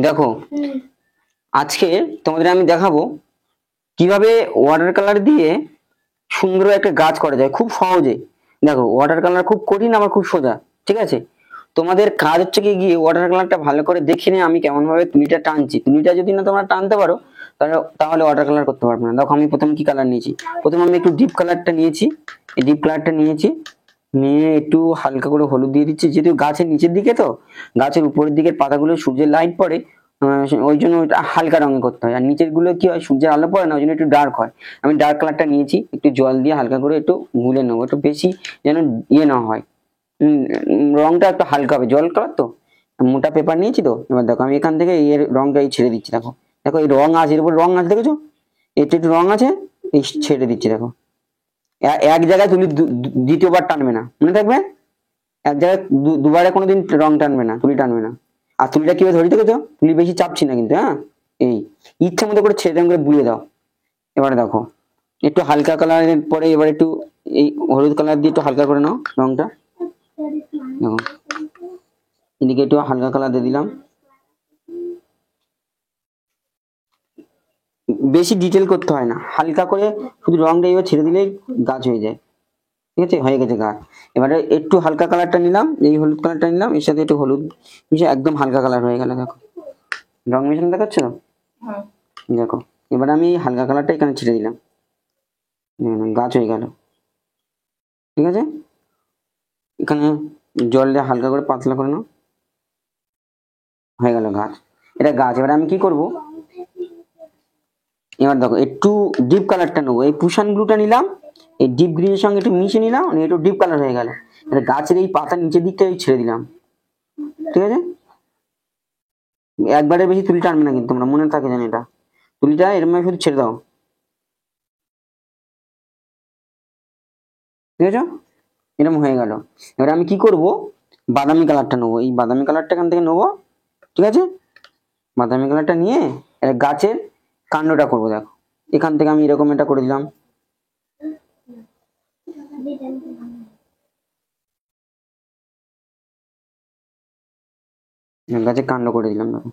দেখো, আজকে তোমাদের আমি দেখাবো কিভাবে ওয়াটার কালার দিয়ে সুন্দর একটা গাছ করা যায় খুব সহজে। দেখো, ওয়াটার কালার খুব কঠিন আবার খুব সোজা, ঠিক আছে? তোমাদের কাজ হচ্ছে কি, গিয়ে ওয়াটার কালারটা ভালো করে দেখে নিয়ে আমি কেমন ভাবে তুলিটা টানছি। তুলিটা যদি না তোমরা টানতে পারো তাহলে ওয়াটার কালার করতে পারবে না। দেখো, আমি প্রথমে কি কালার নিয়েছি, প্রথমে আমি একটু ডিপ কালারটা নিয়েছি। এই ডিপ কালারটা নিয়েছি, নিয়ে একটু হালকা করে হলুদ দিয়ে দিচ্ছি। যেহেতু গাছের নিচের দিকে, তো গাছের উপরের দিকের পাতাগুলো সূর্যের লাইট পড়ে, ওই জন্য ওইটা হালকা রঙে করতে হয়। আর নিচের গুলো কি হয়, সূর্যের আলো পড়ে না, ওই জন্য একটু ডার্ক হয়। আমি ডার্ক কালারটা নিয়েছি, একটু জল দিয়ে হালকা করে একটু গুলে নেবো, একটু বেশি যেন ইয়ে না হয়। রংটা একটু হালকা হবে, জল কালার তো। মোটা পেপার নিয়েছি তো। এবার দেখো, আমি এখান থেকে এর রংটা এই ছেড়ে দিচ্ছি। দেখো দেখো, এই রং আছে, এর উপর রং আছে, দেখেছো? একটু একটু রং আছে, এই ছেড়ে দিচ্ছি। দেখো, এক জায়গায় তুলি দ্বিতীয়বার টানবে না, মনে থাকবে। এক জায়গায় দুবারে কোনোদিন রং টানবে না, তুলি টানবে না। আর তুলিটা কিভাবে ধরি দেখেছো? তুলি বেশি চাপছি না কিন্তু, হ্যাঁ। এই ইচ্ছা মতো করে ছেড়ে করে বুলিয়ে দাও। এবারে দেখো, একটু হালকা কালারের পরে এবার একটু এই হলুদ কালার দিয়ে একটু হালকা করে নাও রংটা। দেখো, এদিকে একটু হালকা কালার দিয়ে দিলাম। বেশি ডিটেল করতে হয় না, হালকা করে শুধু রংটা এবার ছেড়ে দিলেই গাছ হয়ে যায়। ঠিক আছে, হয়ে গেছে গাছ। এবারে একটু হালকা কালারটা নিলাম, এই হলুদ কালারটা নিলাম, এর সাথে একটু হলুদ মিশে একদম হালকা কালার হয়ে গেল। দেখো, রং মিশানো দেখাচ্ছে তো? দেখো, এবার আমি হালকা কালারটা এখানে ছেড়ে দিলাম, গাছ হয়ে গেল। ঠিক আছে, এখানে জল দিয়ে হালকা করে পাতলা করে নাও, হয়ে গেল গাছ। এটা গাছ। এবার আমি কি করব, এবার দেখো একটু ডিপ কালারটা নেবো, এই পুষান ব্লুটা নিলাম, এই ডিপ গ্রিনের সঙ্গে একটু মিশিয়ে নিলাম, একটু ডিপ কালার হয়ে গেল। এটা গাছের এই পাতার নিচের দিকটা ছেড়ে দিলাম। ঠিক আছে, একবারে বেশি তুলি টানবে না কিন্তু, তোমরা মনে থাকে জানি এটা। তুলিটা এরকম শুধু ছেড়ে দাও। ঠিক আছে, এরকম হয়ে গেল। এবার আমি কি করব, বাদামি কালারটা নেবো, এই বাদামি কালারটা এখান থেকে নেবো। ঠিক আছে, বাদামি কালারটা নিয়ে গাছের কাণ্ডটা করবো। দেখো, এখান থেকে আমি এরকম এটা করে দিলাম। গাছের কাণ্ড করে দিলাম। দেখো,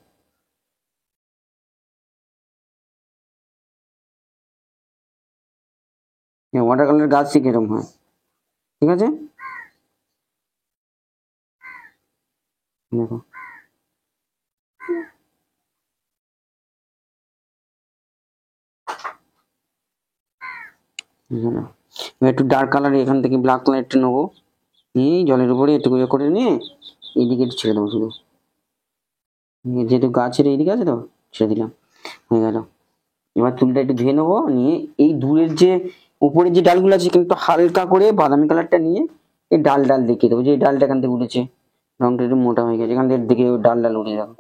ওয়াটার কালার গাছ ঠিক এরকম হয়। ঠিক আছে, দেখো, একটু ডার্ক কালার এখান থেকে ব্ল্যাক কালার একটু নেবো, এই জলের উপরে একটু করে নিয়ে এইদিকে একটু ছেড়ে দেবো শুধু। যেহেতু গাছের এইদিকে আছে তো, ছেড়ে দিলাম, হয়ে গেল। এবার তুলিটা একটু ধুয়ে নেবো, নিয়ে এই দূরের যে উপরের যে ডালগুলো আছে কিন্তু হালকা করে বাদামি কালারটা নিয়ে এই ডাল ডাল দেখিয়ে দেবো, যে এই ডালটা এখান থেকে উঠেছে, রংটা একটু মোটা হয়ে গেছে, এখান থেকে দেখে ডাল ডাল উঠে যাবে।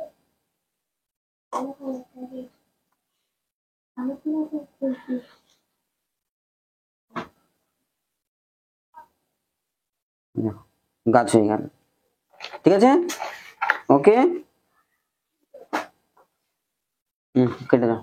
গাছ হয়ে গেল। ঠিক আছে, ওকে, কেটে দাও।